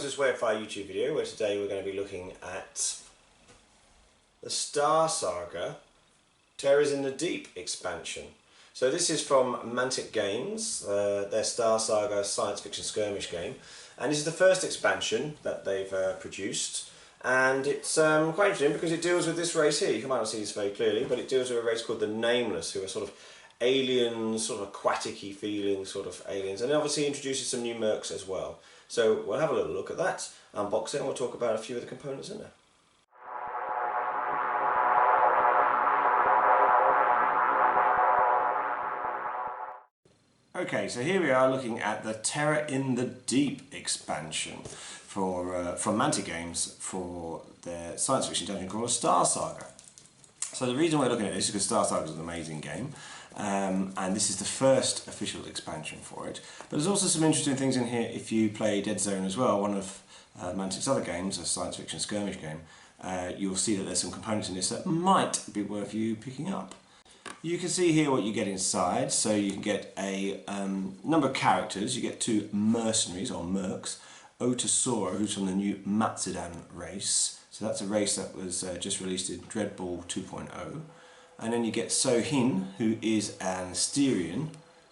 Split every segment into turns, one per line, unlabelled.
welcome to this Webfire YouTube video, where today we're going to be looking at the Star Saga Terrors in the Deep expansion. So this is from Mantic Games, their Star Saga science fiction skirmish game, and this is the first expansion that they've produced, and it's quite interesting because it deals with this race here. You might not see this very clearly, but it deals with a race called the Nameless, who are sort of aliens, sort of aquatic-y feeling sort of aliens, and it obviously introduces some new mercs as well. So we'll have a little look at that, unbox it, and we'll talk about a few of the components in there. Okay, so here we are looking at the Terror in the Deep expansion from Mantic Games for their science fiction dungeon called Star Saga. So the reason we're looking at this is because Star Saga is an amazing game, and this is the first official expansion for it. But there's also some interesting things in here if you play Deadzone as well, one of Mantic's other games, a science fiction skirmish game. You'll see that there's some components in this that might be worth you picking up. You can see here what you get inside. So you can get a number of characters. You get two mercenaries, or mercs, Otasora, who's from the new Mazdan race. So that's a race that was just released in Dreadball 2.0. And then you get Sohin, who is an Asterian,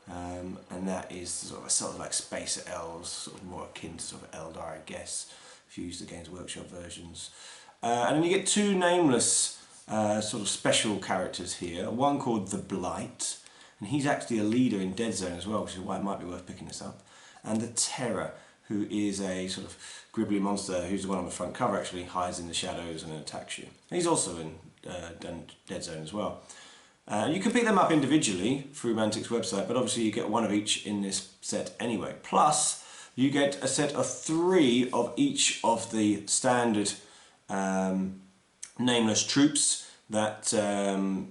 and that is sort of like Space Elves, sort of more akin to sort of Eldar, I guess, if you use the Games Workshop versions. And then you get two Nameless sort of special characters here. One called the Blight, and he's actually a leader in Deadzone as well, which is why it might be worth picking this up. And the Terror, who is a sort of gribbly monster who's the one on the front cover, actually hides in the shadows and attacks you. He's also in Deadzone as well. You can pick them up individually through Mantic's website, but obviously you get one of each in this set anyway. Plus, you get a set of 3 of each of the standard Nameless troops that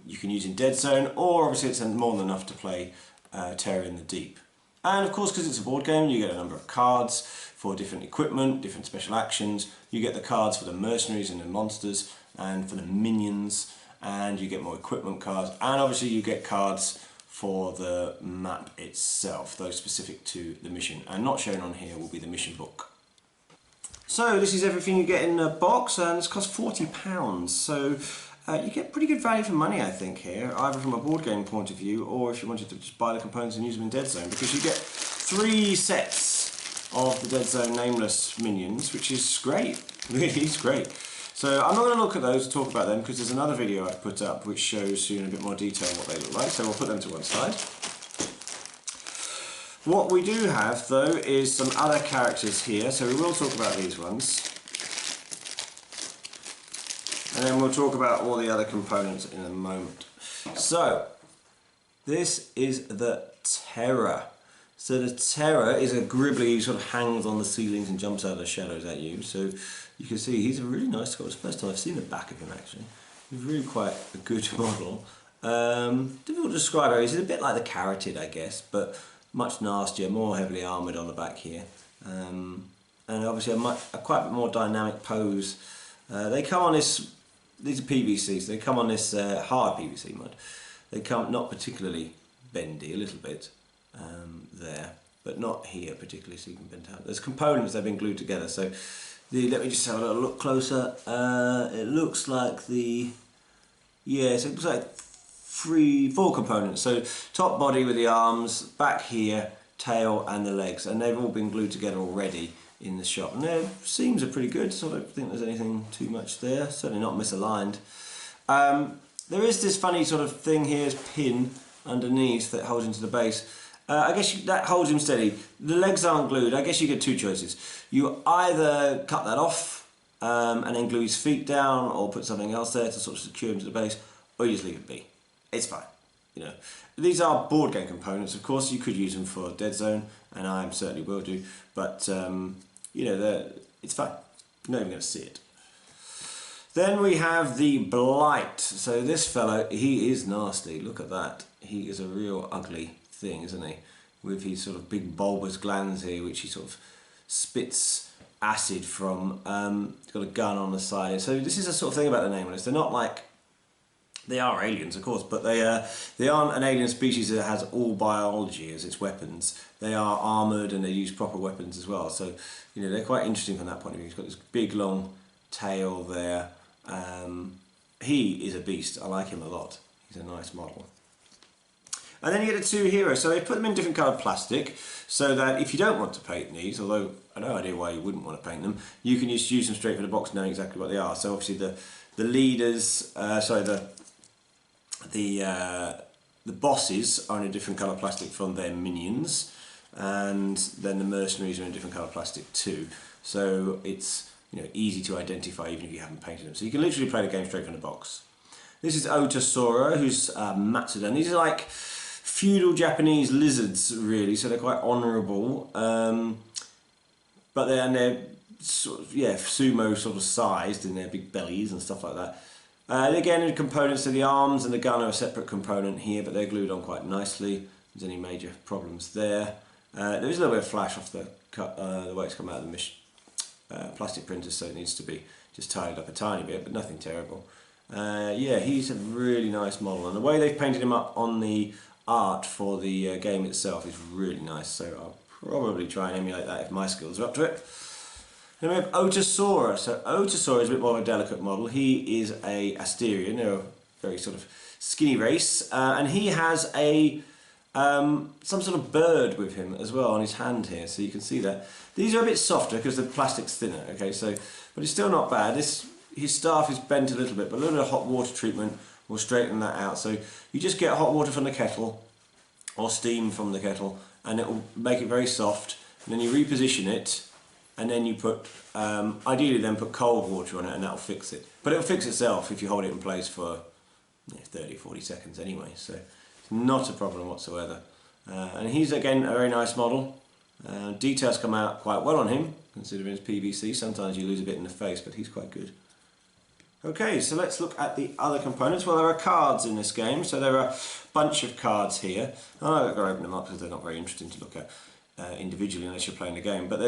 you can use in Deadzone, or obviously it's more than enough to play Terror in the Deep. And of course, because it's a board game, you get a number of cards for different equipment, different special actions. You get the cards for the mercenaries and the monsters, and for the minions, and you get more equipment cards, and obviously you get cards for the map itself, those specific to the mission. And not shown on here will be the mission book. So this is everything you get in a box, and it's cost £40. So you get pretty good value for money, I think, here, either from a board game point of view, or if you wanted to just buy the components and use them in Deadzone, because you get 3 sets of the Deadzone Nameless minions, which is great. Really is great. So I'm not going to look at those and talk about them, because there's another video I've put up which shows you in a bit more detail what they look like, so we'll put them to one side. What we do have, though, is some other characters here, so we will talk about these ones. And then we'll talk about all the other components in a moment. So, this is the Terror. So the Terror is a gribbly who sort of hangs on the ceilings and jumps out of the shadows at you. So you can see he's a really nice guy. It's the first time I've seen the back of him, actually. He's really quite a good model. Difficult to describe. He's a bit like the Carotid, I guess, but much nastier, more heavily armoured on the back here. And obviously a quite a bit more dynamic pose. They come on this... These are PVC, so they come on this hard PVC mud. They come not particularly bendy, a little bit there, but not here particularly, so you can bend out. There's components that have been glued together, so let me just have a little look closer. It looks like so it looks like 4 components. So top body with the arms, back here, tail and the legs, and they've all been glued together already in the shop, and their seams are pretty good, so I don't think there's anything too much there, certainly not misaligned. There is this funny sort of thing here, this pin underneath that holds into the base. I guess that holds him steady. The legs aren't glued. I guess you get 2 choices. You either cut that off and then glue his feet down, or put something else there to sort of secure him to the base, or you just leave it be. It's fine. You know, these are board game components. Of course, you could use them for Deadzone, and I certainly will do, but you know, it's fine. You're not even going to see it. Then we have the Blight. So this fellow, he is nasty. Look at that. He is a real ugly thing, isn't he? With his sort of big bulbous glands here, which he sort of spits acid from. He's got a gun on the side. So this is a sort of thing about the Nameless. They're not like They are aliens, of course, but they aren't an alien species that has all biology as its weapons. They are armoured and they use proper weapons as well. So, you know, they're quite interesting from that point of view. He's got this big, long tail there. He is a beast. I like him a lot. He's a nice model. And then you get the two heroes. So they put them in different coloured plastic so that if you don't want to paint these, although I have no idea why you wouldn't want to paint them, you can just use them straight from the box knowing exactly what they are. So obviously the leaders, the bosses are in a different colour plastic from their minions, and then the mercenaries are in a different colour plastic too. So it's, you know, easy to identify even if you haven't painted them. So you can literally play the game straight from the box. This is Otasora, who's Matsudan. These are like feudal Japanese lizards, really, so they're quite honourable. But they're sort of, yeah, sumo sort of sized in their big bellies and stuff like that. Again, the components of the arms and the gun are a separate component here, but they're glued on quite nicely. If there's any major problems there. There is a little bit of flash off the way it's come out of the plastic printer, so it needs to be just tidied up a tiny bit, but nothing terrible. Yeah, he's a really nice model, and the way they've painted him up on the art for the game itself is really nice, so I'll probably try and emulate that if my skills are up to it. Then we have Otasora. So Otasora is a bit more of a delicate model. He is a Asterian, they're a very sort of skinny race, and he has a some sort of bird with him as well on his hand here, so you can see that. These are a bit softer because the plastic's thinner, okay, so, but it's still not bad. His staff is bent a little bit, but a little bit of hot water treatment will straighten that out. So you just get hot water from the kettle, or steam from the kettle, and it will make it very soft, and then you reposition it, and then you put, ideally then put cold water on it, and that'll fix it. But it'll fix itself if you hold it in place for 30-40 seconds anyway, so it's not a problem whatsoever. And he's again a very nice model. Details come out quite well on him, considering it's PVC. Sometimes you lose a bit in the face, but he's quite good. Okay, so let's look at the other components. Well, there are cards in this game, so there are a bunch of cards here. I'm not going to open them up because they're not very interesting to look at individually unless you're playing the game. But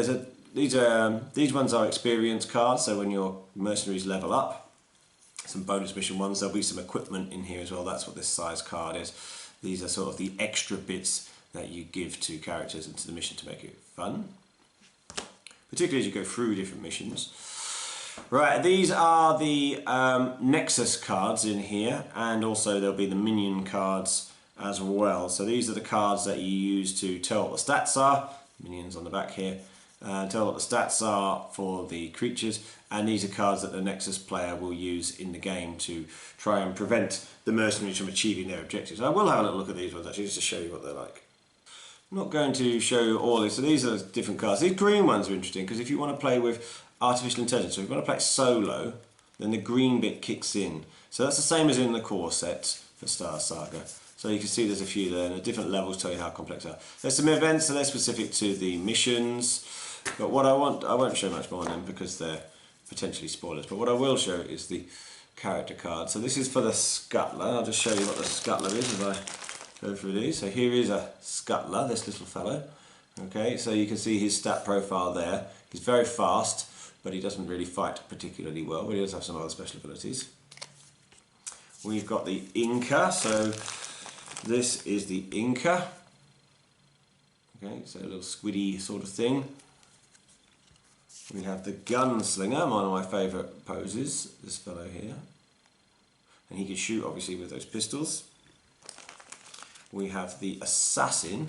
these ones are experience cards, so when your mercenaries level up, some bonus mission ones, there'll be some equipment in here as well. That's what this size card is. These are sort of the extra bits that you give to characters and to the mission to make it fun, particularly as you go through different missions. Right, these are the Nexus cards in here, and also there'll be the minion cards as well. So these are the cards that you use to tell what the stats are. Minions on the back here. Tell what the stats are for the creatures, and these are cards that the Nexus player will use in the game to try and prevent the mercenaries from achieving their objectives. I will have a little look at these ones actually just to show you what they're like. I'm not going to show you all this, so these are different cards. These green ones are interesting because if you want to play with artificial intelligence, so if you want to play solo, then the green bit kicks in. So that's the same as in the core set for Star Saga. So you can see there's a few there, and the different levels tell you how complex they are. There's some events, so they're specific to the missions, but what I won't show much more on them because they're potentially spoilers, but what I will show is the character card. So this is for the Scuttler. I'll just show you what the Scuttler is as I go through these. So here is a Scuttler, this little fellow. Okay, so you can see his stat profile there. He's very fast, but he doesn't really fight particularly well, but he does have some other special abilities. We've got the Inca, so this is the Inca. Okay, so a little squiddy sort of thing. We have the Gunslinger, one of my favourite poses, this fellow here. And he can shoot obviously with those pistols. We have the Assassin,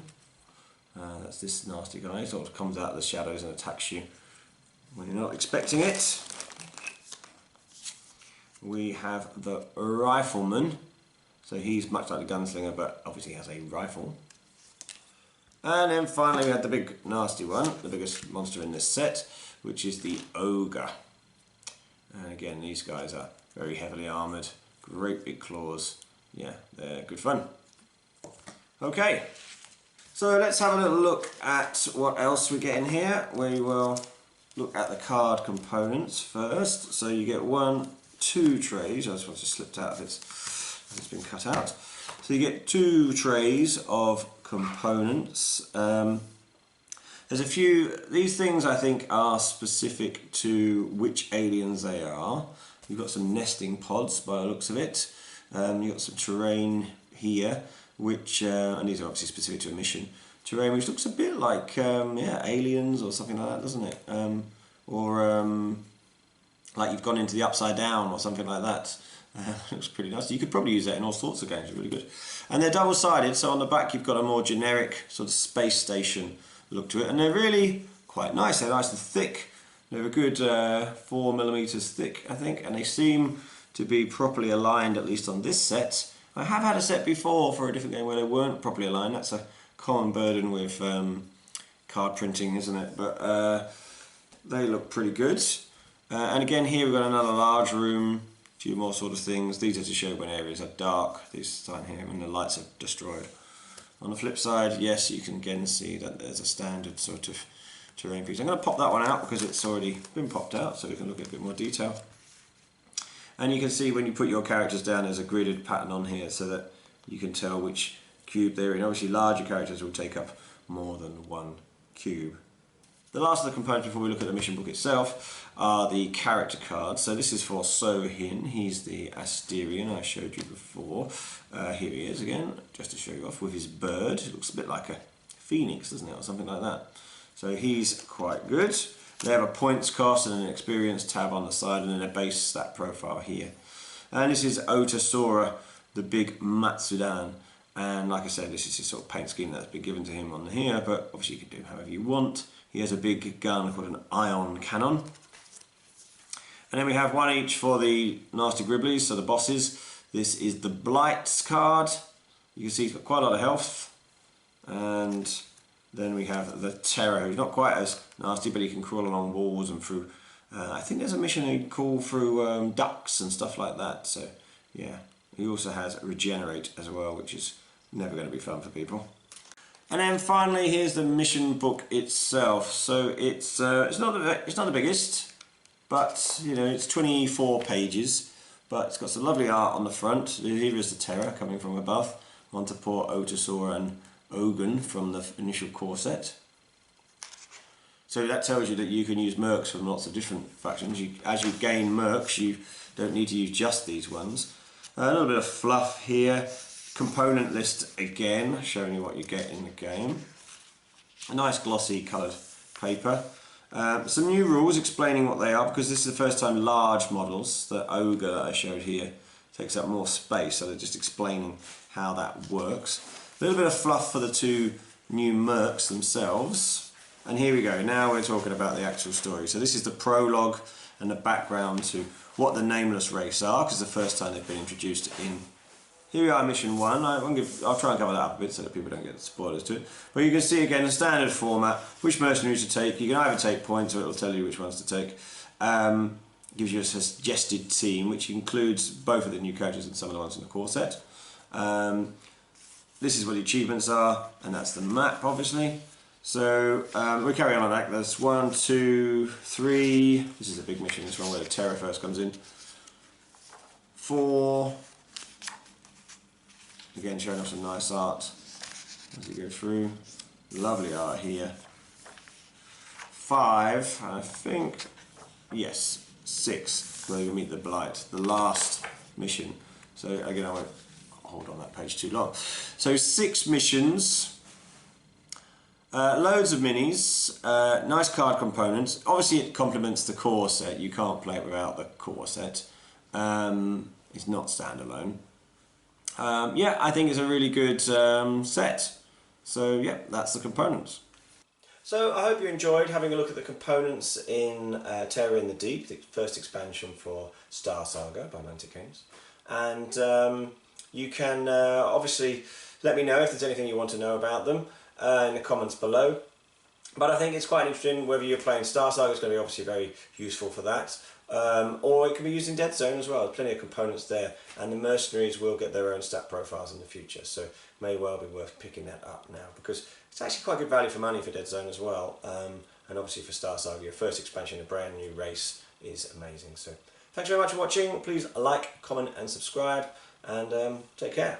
that's this nasty guy, sort of comes out of the shadows and attacks you when you're not expecting it. We have the Rifleman, so he's much like the Gunslinger, but obviously has a rifle. And then finally we have the big nasty one, the biggest monster in this set, which is the Ogre. And again, these guys are very heavily armoured, great big claws. Yeah, they're good fun. Okay, so let's have a little look at what else we get in here. We will look at the card components first. So you get 2 trays. I suppose it slipped out of it's been cut out. So you get 2 trays of components. There's a few, these things I think are specific to which aliens they are. You've got some nesting pods by the looks of it. You've got some terrain here, which, and these are obviously specific to a mission. Terrain which looks a bit like, yeah, Aliens or something like that, doesn't it? Or like you've gone into the Upside Down or something like that. Looks pretty nice. You could probably use that in all sorts of games, really good. And they're double-sided, so on the back you've got a more generic sort of space station look to it, and they're really quite nice. They're nice and thick. They're a good 4mm thick, I think, and they seem to be properly aligned, at least on this set. I have had a set before for a different game where they weren't properly aligned. That's a common burden with card printing, isn't it? But they look pretty good. And again, here we've got another large room, a few more sort of things. These are to show when areas are dark, these sign here, when the lights are destroyed. On the flip side, yes, you can again see that there's a standard sort of terrain piece. I'm going to pop that one out because it's already been popped out, so we can look at a bit more detail. And you can see when you put your characters down, there's a gridded pattern on here so that you can tell which cube they're in. Obviously, larger characters will take up more than one cube. The last of the components before we look at the mission book itself are the character cards. So this is for So-Hin. He's the Asterian I showed you before. Here he is again, just to show you off with his bird. It looks a bit like a phoenix, doesn't it, or something like that. So he's quite good. They have a points cost and an experience tab on the side, and then a base stat profile here. And this is Otasora, the big Matsudan. And like I said, this is his sort of paint scheme that's been given to him on here, but obviously you can do however you want. He has a big gun called an ion cannon. And then we have one each for the nasty gribblies, so the bosses. This is the Blight's card. You can see he's got quite a lot of health. And then we have the Terror, who's not quite as nasty, but he can crawl along walls and through. I think there's a mission he'd crawl through ducts and stuff like that. So yeah, he also has Regenerate as well, which is never going to be fun for people. And then finally, here's the mission book itself. So it's not the biggest, but you know it's 24 pages. But it's got some lovely art on the front. Here is the Terror coming from above. One to poor Otasora and Ogun from the initial core set. So that tells you that you can use mercs from lots of different factions. As you gain mercs, you don't need to use just these ones. A little bit of fluff here. Component list again, showing you what you get in the game. A nice glossy coloured paper. Some new rules explaining what they are, because this is the first time large models, the ogre that I showed here, takes up more space, so they're just explaining how that works. A little bit of fluff for the two new mercs themselves. And here we go, now we're talking about the actual story. So this is the prologue and the background to what the Nameless race are, because the first time they've been introduced in. Here we are, mission 1. I'll try and cover that up a bit so that people don't get spoilers to it. But you can see again the standard format, which mercenaries to take. You can either take points or it'll tell you which ones to take. Gives you a suggested team, which includes both of the new characters and some of the ones in the core set. This is what the achievements are, and that's the map, obviously. So we carry on like that. There's 1, 2, 3. This is a big mission, this one where the Terror first comes in. 4. Again, showing off some nice art as you go through. Lovely art here. 5, I think, yes, 6, where we meet the Blight, the last mission. So again, I won't hold on that page too long. So 6 missions, loads of minis, nice card components. Obviously it complements the core set, you can't play it without the core set. It's not standalone. Yeah, I think it's a really good set. So yeah, that's the components. So I hope you enjoyed having a look at the components in Terror in the Deep, the first expansion for Star Saga by Mantic Games. And you can obviously let me know if there's anything you want to know about them in the comments below. But I think it's quite interesting whether you're playing Star Saga. It's going to be obviously very useful for that. Or it can be used in Deadzone as well. There's plenty of components there, and the mercenaries will get their own stat profiles in the future, so may well be worth picking that up now, because it's actually quite good value for money for Deadzone as well, and obviously for Star Saga, your first expansion, a brand new race, is amazing. So thanks very much for watching. Please like, comment and subscribe, and take care.